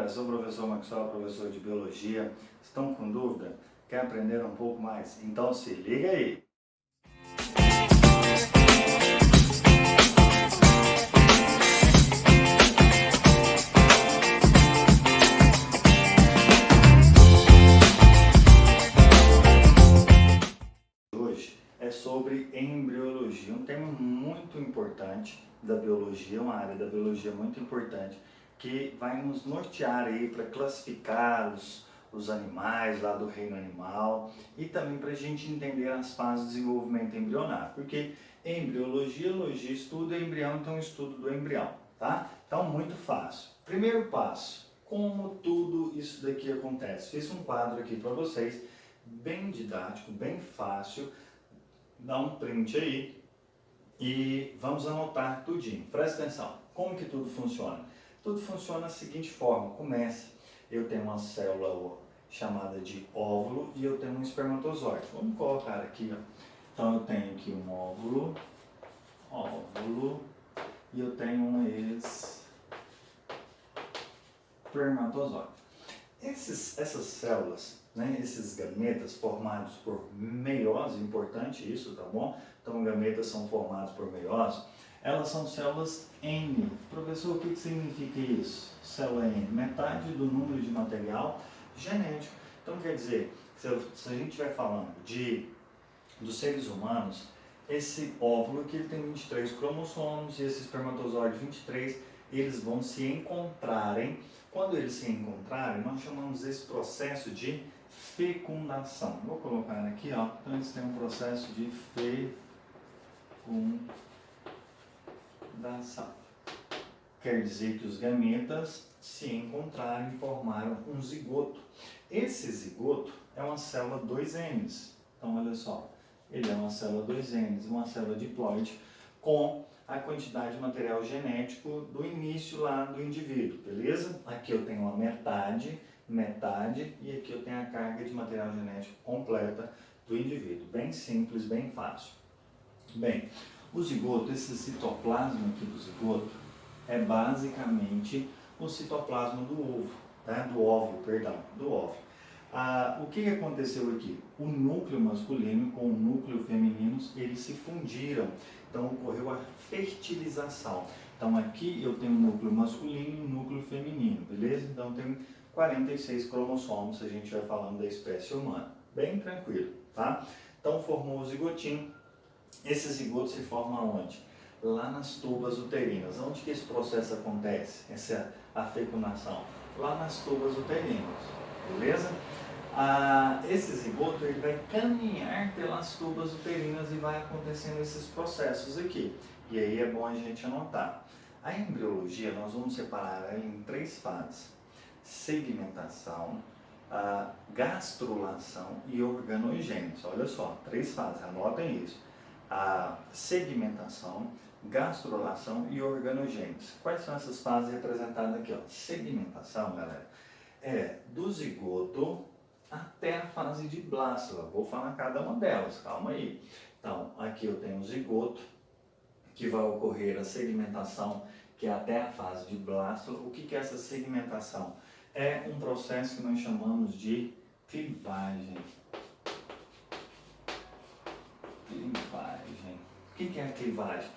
galera, sou o professor Maxwell, professor de Biologia. Estão com dúvida? Quer aprender um pouco mais? Então se liga aí! Hoje é sobre embriologia, um tema muito importante da biologia, uma área da biologia muito importante, que vai nos nortear aí para classificar os animais lá do reino animal e também para a gente entender as fases de desenvolvimento embrionário, porque embriologia, logia, estudo, embrião, então estudo do embrião, tá? Então muito fácil. Primeiro passo, como tudo isso daqui acontece? Fiz um quadro aqui para vocês, bem didático, bem fácil, dá um print aí e vamos anotar tudinho. Presta atenção, como que tudo funciona? Tudo funciona da seguinte forma, começa, eu tenho uma célula chamada de óvulo e eu tenho um espermatozoide. Vamos colocar aqui, ó. Então eu tenho aqui um óvulo, e eu tenho um espermatozoide. Essas células, né, esses gametas formados por meiose, importante isso, tá bom? Então gametas são formados por meiose, elas são células N. Professor, o que significa isso? Célula N, metade do número de material genético. Então quer dizer, se a gente estiver falando dos seres humanos, esse óvulo que ele tem 23 cromossomos e esse espermatozoide 23, eles vão se encontrarem. Quando eles se encontrarem, nós chamamos esse processo de fecundação. Vou colocar aqui, ó. Então eles têm um processo de fecundação. Quer dizer que os gametas se encontraram e formaram um zigoto. Esse zigoto é uma célula 2N. Então olha só, ele é uma célula 2N, uma célula diploide com a quantidade de material genético do início lá do indivíduo, beleza? Aqui eu tenho uma metade, e aqui eu tenho a carga de material genético completa do indivíduo. Bem simples, bem fácil. Bem, o zigoto, esse citoplasma aqui do zigoto, é basicamente o citoplasma do ovo, tá? Do óvulo. O que aconteceu aqui? O núcleo masculino com o núcleo feminino, eles se fundiram. Então ocorreu a fertilização. Então aqui eu tenho um núcleo masculino e um núcleo feminino, beleza? Então tem 46 cromossomos se a gente vai falando da espécie humana. Bem tranquilo, tá? Então formou o zigotinho. Esse zigoto se forma onde? Lá nas tubas uterinas. Onde que esse processo acontece? Essa é a fecundação. Lá nas tubas uterinas, beleza? Esse zigoto ele vai caminhar pelas tubas uterinas e vai acontecendo esses processos aqui. E aí é bom a gente anotar. A embriologia nós vamos separar ela em 3 fases: segmentação, gastrulação e organogênese. Olha só, 3 fases, anotem isso. A segmentação, gastrulação e organogênese. Quais são essas fases representadas aqui? Ó? Segmentação, galera, é do zigoto até a fase de blástula. Vou falar cada uma delas, calma aí. Então, aqui eu tenho o zigoto, que vai ocorrer a segmentação, que é até a fase de blástula. O que é essa segmentação? É um processo que nós chamamos de clivagem. O que é a clivagem?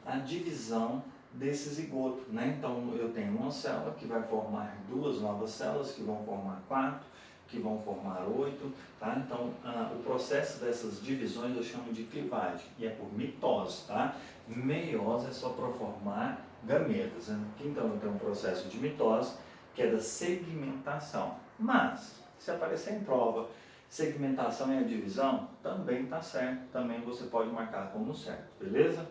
A divisão desse zigoto, né? Então eu tenho uma célula que vai formar 2 novas células, que vão formar 4, que vão formar 8, tá? Então o processo dessas divisões eu chamo de clivagem, e é por mitose, tá? Meiose é só para formar gametas, né? Então eu tenho um processo de mitose, que é da segmentação. Mas, se aparecer em prova, segmentação e a divisão, também está certo, também você pode marcar como certo, beleza?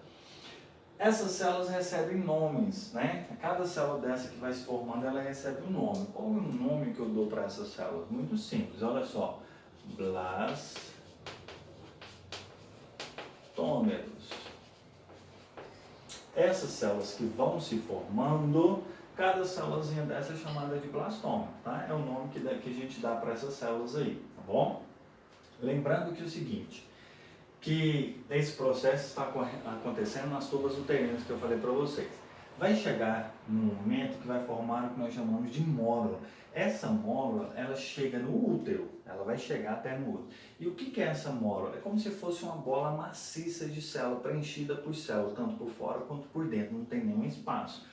Essas células recebem nomes, né? Cada célula dessa que vai se formando, ela recebe um nome. Qual é o nome que eu dou para essas células? Muito simples, olha só. Blastômeros. Essas células que vão se formando, cada célulazinha dessa é chamada de blastoma, tá? É o nome que a gente dá para essas células aí, tá bom? Lembrando que é o seguinte, que esse processo está acontecendo nas tubas uterinas que eu falei para vocês. vai chegar num momento que vai formar o que nós chamamos de mórula. Essa mórula, ela chega no útero, ela vai chegar até no útero. E o que é essa mórula? É como se fosse uma bola maciça de célula, preenchida por célula, tanto por fora quanto por dentro, não tem nenhum espaço.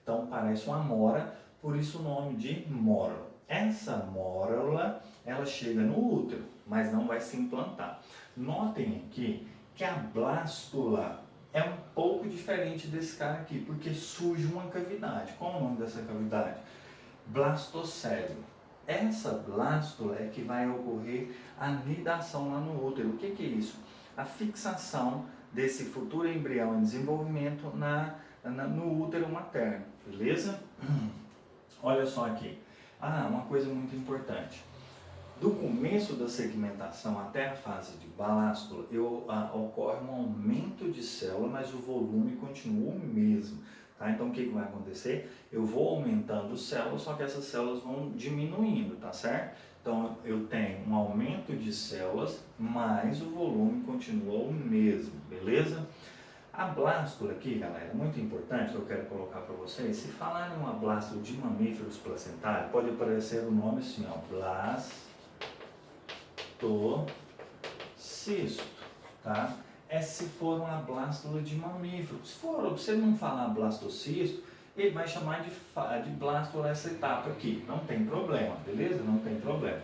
Então parece uma mora, por isso o nome de mórula. Essa mórula, ela chega no útero, mas não vai se implantar. Notem aqui que a blástula é um pouco diferente desse cara aqui, porque surge uma cavidade. Qual é o nome dessa cavidade? Blastocélio. Essa blástula é que vai ocorrer a nidação lá no útero. O que é isso? A fixação desse futuro embrião em desenvolvimento no útero materno, beleza? Olha só aqui. Uma coisa muito importante. Do começo da segmentação até a fase de blástula, ocorre um aumento de célula, mas o volume continua o mesmo. Tá? Então, o que vai acontecer? Eu vou aumentando células, só que essas células vão diminuindo, tá certo? Então, eu tenho um aumento de células, mas o volume continua o mesmo, beleza? A blástula aqui, galera, é muito importante que eu quero colocar para vocês. Se falar em uma blástula de mamíferos placentários, pode aparecer o nome assim, ó, blastocisto, tá? É se for uma blástula de mamífero. Se você não falar blastocisto, ele vai chamar de blástula essa etapa aqui. Não tem problema, beleza? Não tem problema.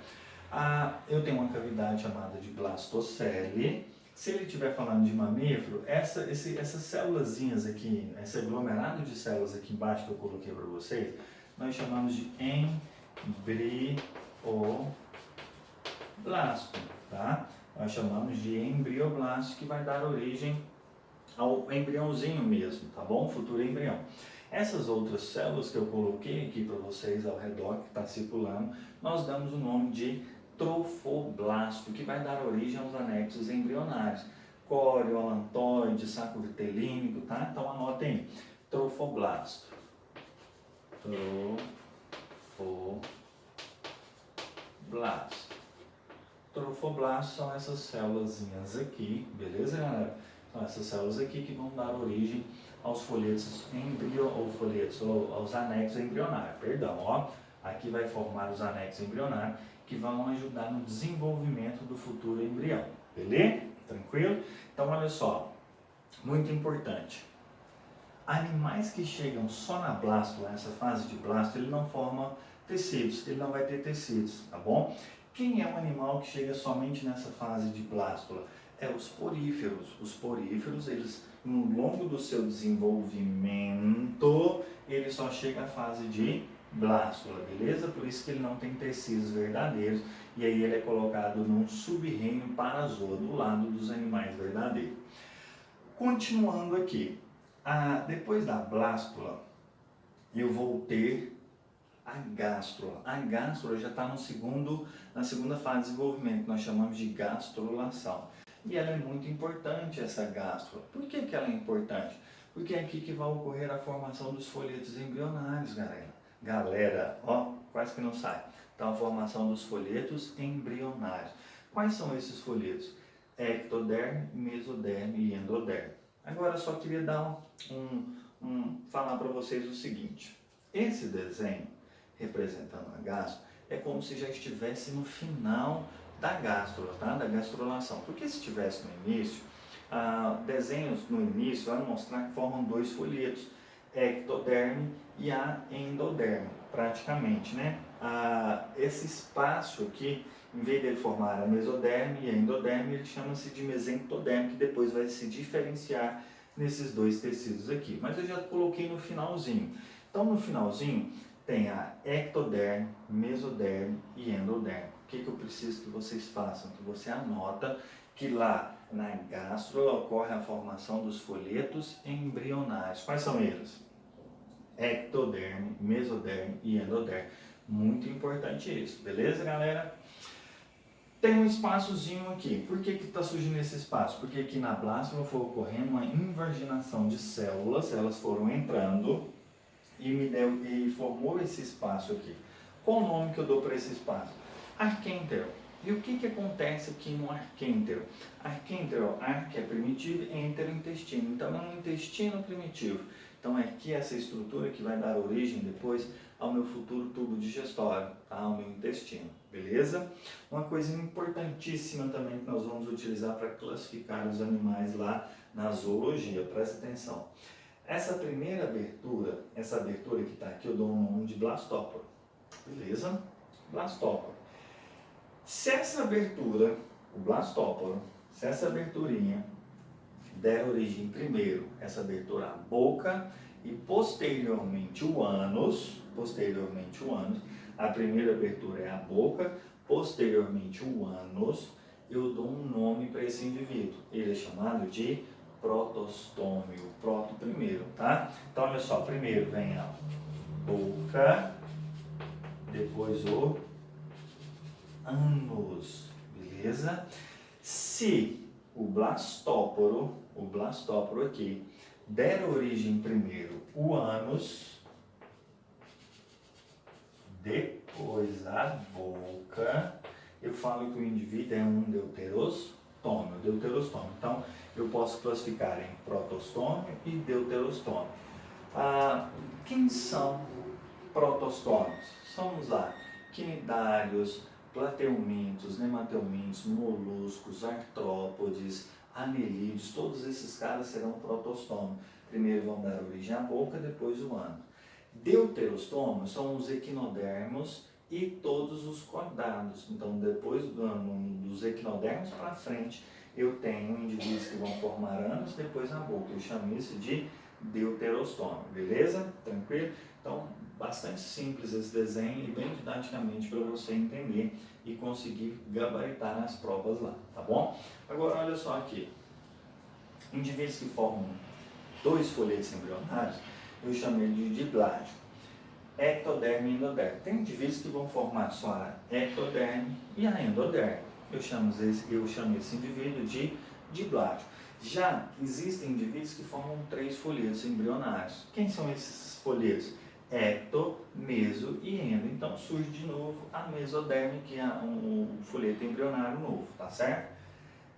Eu tenho uma cavidade chamada de blastocele. Se ele estiver falando de mamífero, essas célulazinhas aqui, esse aglomerado de células aqui embaixo que eu coloquei para vocês, nós chamamos de embrioblasto, tá? Nós chamamos de embrioblasto, que vai dar origem ao embriãozinho mesmo, tá bom? Futuro embrião. Essas outras células que eu coloquei aqui para vocês ao redor, que está circulando, nós damos o nome de trofoblasto, que vai dar origem aos anexos embrionários. Córeo, alantoide, saco vitelínico, tá? Então anotem aí. Trofoblasto. Trofoblasto. Trofoblastos são essas células aqui, beleza, galera? São essas células aqui que vão dar origem aos folhetos aos anexos embrionários, perdão, ó. Aqui vai formar os anexos embrionários que vão ajudar no desenvolvimento do futuro embrião, beleza? Tranquilo? Então, olha só, muito importante. Animais que chegam só na blástula, nessa fase de blástula, ele não forma tecidos, ele não vai ter tecidos, tá bom? Quem é um animal que chega somente nessa fase de blástula? É os poríferos. Os poríferos, eles, ao longo do seu desenvolvimento, ele só chega à fase de blástula, beleza? Por isso que ele não tem tecidos verdadeiros, e aí ele é colocado num sub-reino parazoa, do lado dos animais verdadeiros. Continuando aqui, depois da blástula, eu vou ter a gástrula. A gástrula já está na segunda fase de desenvolvimento, que nós chamamos de gastrulação. E ela é muito importante, essa gástrula. Por que ela é importante? Porque é aqui que vai ocorrer a formação dos folhetos embrionários, galera. Ó, quase que não sai. Então, a formação dos folhetos embrionários. Quais são esses folhetos? Ectoderme, mesoderme e endoderme. Agora, eu só queria dar falar para vocês o seguinte. Esse desenho, representando a gástrula, é como se já estivesse no final da gástrula, tá? Da gastrulação. Porque se estivesse no início, desenhos no início vão mostrar que formam dois folhetos, ectoderme e a endoderme, praticamente, né? Esse espaço aqui, em vez de ele formar a mesoderme e a endoderme, ele chama-se de mesentoderme, que depois vai se diferenciar nesses dois tecidos aqui. Mas eu já coloquei no finalzinho. Então, no finalzinho, tem a ectoderme, mesoderme e endoderme. O que eu preciso que vocês façam? Que você anota que lá na gástrula ocorre a formação dos folhetos embrionários. Quais são eles? Ectoderme, mesoderme e endoderme. Muito importante isso, beleza, galera? Tem um espaçozinho aqui. Por que está surgindo esse espaço? Porque aqui na blástula foi ocorrendo uma invaginação de células, elas foram entrando e formou esse espaço aqui. Qual o nome que eu dou para esse espaço? Arquêntero. E o que acontece aqui no arquêntero? Arquêntero, arque é primitivo, êntero intestino. Então é um intestino primitivo Então é aqui essa estrutura que vai dar origem depois ao meu futuro tubo digestório, tá? Ao meu intestino, beleza? Uma coisa importantíssima também que nós vamos utilizar para classificar os animais lá na zoologia, presta atenção. Essa primeira abertura, essa abertura que está aqui, eu dou um nome de blastóporo, beleza? Blastóporo. Se essa abertura, o blastóporo, se essa aberturinha der origem primeiro, essa abertura à boca e posteriormente o ânus, a primeira abertura é a boca, posteriormente o ânus, eu dou um nome para esse indivíduo. Ele é chamado de protostômio, proto primeiro, tá? Então olha só, primeiro vem a boca, depois o ânus, beleza? Se o blastóporo aqui der origem primeiro o ânus, depois a boca, eu falo que o indivíduo é um deuterostômio. Então, eu posso classificar em protostômio e deuterostômio. Quem são protostômios? Vamos lá, quinidários, plateumintos, nemateumintos, moluscos, artrópodes, anelídeos, todos esses caras serão protostômios. Primeiro vão dar origem à boca, depois o ânus. Deuterostômios são os equinodermos e todos os cordados. Então, depois dos equinodermos para frente, eu tenho indivíduos que vão formar ânus, depois a boca. Eu chamo isso de deuterostômio, beleza? Tranquilo? Então, bastante simples esse desenho e bem didaticamente para você entender e conseguir gabaritar nas provas lá, tá bom? Agora, olha só aqui. Indivíduos que formam 2 folhetos embrionários, eu chamo ele de diplágio. Ectoderme e endoderme. Tem indivíduos que vão formar só a ectoderme e a endoderme. Eu chamo esse indivíduo de diplágio. Já existem indivíduos que formam 3 folhetos embrionários. Quem são esses folhetos? Ecto, meso e endo. Então surge de novo a mesoderme, que é um folheto embrionário novo, tá certo?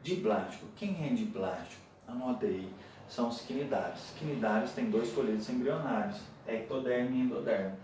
Diplágico. Quem é diplágico? Anota aí. São os quinidários. Quinidários têm 2 folhetos embrionários, ectoderme e endoderme.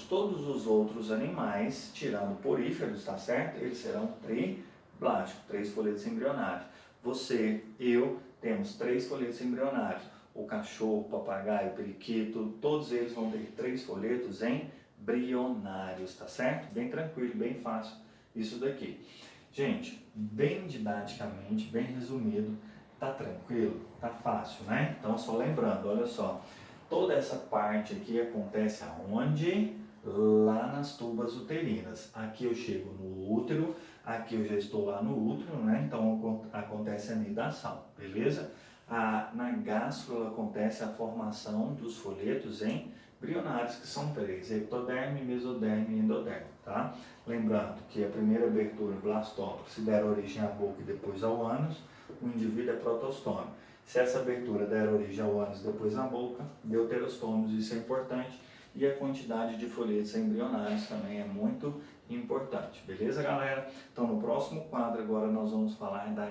Todos os outros animais, tirando poríferos, tá certo? Eles serão triplásticos, 3 folhetos embrionários. Você, eu, temos 3 folhetos embrionários. O cachorro, o papagaio, o periquito, todos eles vão ter 3 folhetos embrionários, tá certo? Bem tranquilo, bem fácil isso daqui. Gente, bem didaticamente, bem resumido, tá tranquilo? Tá fácil, né? Então, só lembrando, olha só, toda essa parte aqui acontece aonde? Lá nas tubas uterinas. Aqui eu chego no útero, aqui eu já estou lá no útero, né? Então, acontece a nidação, beleza? Na gástrula acontece a formação dos folhetos embrionários, que são 3, ectoderme, mesoderme e endoderme, tá? Lembrando que a primeira abertura, blastóporo, se der origem à boca e depois ao ânus, o indivíduo é protostômio. Se essa abertura der origem ao ânus e depois à boca, deuterostômios, isso é importante. E a quantidade de folhetos embrionários também é muito importante, beleza, galera? Então, no próximo quadro agora nós vamos falar da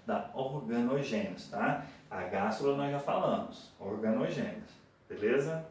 da organogênese, tá? A gástrula nós já falamos, organogênese, beleza?